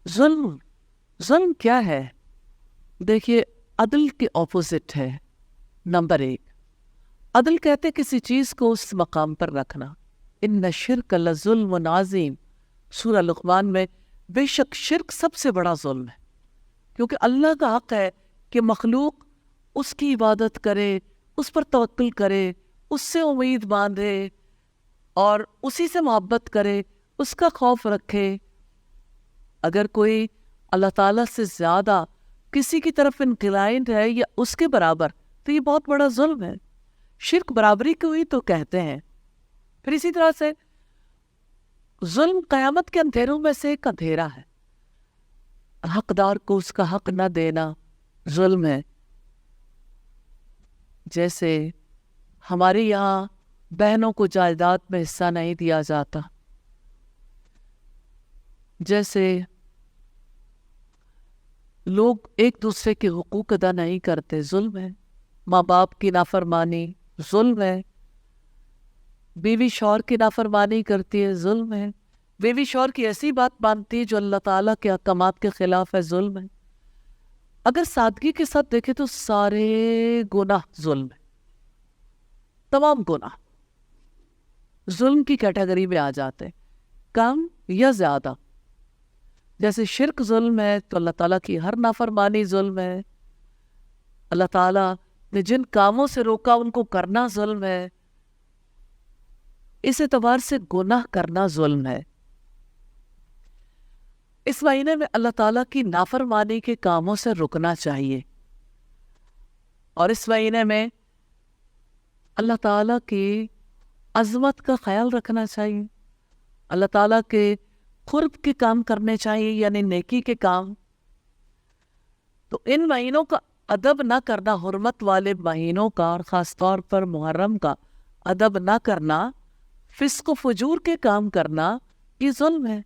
ظلم ظلم کیا ہے؟ دیکھیے، عدل کے اپوزٹ ہے. نمبر 1، عدل کہتے کسی چیز کو اس مقام پر رکھنا. ان الشرک لظلم عظیم، سورہ لقمان میں. بے شک شرک سب سے بڑا ظلم ہے، کیونکہ اللہ کا حق ہے کہ مخلوق اس کی عبادت کرے، اس پر توکل کرے، اس سے امید باندھے اور اسی سے محبت کرے، اس کا خوف رکھے. اگر کوئی اللہ تعالیٰ سے زیادہ کسی کی طرف انکلائنڈ ہے یا اس کے برابر، تو یہ بہت بڑا ظلم ہے. شرک برابری کو ہی تو کہتے ہیں. پھر اسی طرح سے ظلم قیامت کے اندھیروں میں سے ایک اندھیرا ہے. حقدار کو اس کا حق نہ دینا ظلم ہے. جیسے ہمارے یہاں بہنوں کو جائیداد میں حصہ نہیں دیا جاتا، جیسے لوگ ایک دوسرے کے حقوق ادا نہیں کرتے، ظلم ہے. ماں باپ کی نافرمانی ظلم ہے. بیوی شوہر کی نافرمانی کرتی ہے، ظلم ہے. بیوی شوہر کی ایسی بات مانتی ہے جو اللہ تعالیٰ کے احکامات کے خلاف ہے، ظلم ہے. اگر سادگی کے ساتھ دیکھیں تو سارے گناہ ظلم ہے. تمام گناہ ظلم کی کیٹیگری میں آ جاتے ہیں، کم یا زیادہ. جیسے شرک ظلم ہے تو اللہ تعالیٰ کی ہر نافرمانی ظلم ہے. اللہ تعالیٰ نے جن کاموں سے روکا ان کو کرنا ظلم ہے. اس اعتبار سے گناہ کرنا ظلم ہے. اس مہینے میں اللہ تعالیٰ کی نافرمانی کے کاموں سے رکنا چاہیے، اور اس مہینے میں اللہ تعالیٰ کی عظمت کا خیال رکھنا چاہیے. اللہ تعالیٰ کے قرب کے کام کرنے چاہیے، یعنی نیکی کے کام. تو ان مہینوں کا ادب نہ کرنا، حرمت والے مہینوں کا اور خاص طور پر محرم کا ادب نہ کرنا، فسق و فجور کے کام کرنا، یہ ظلم ہے.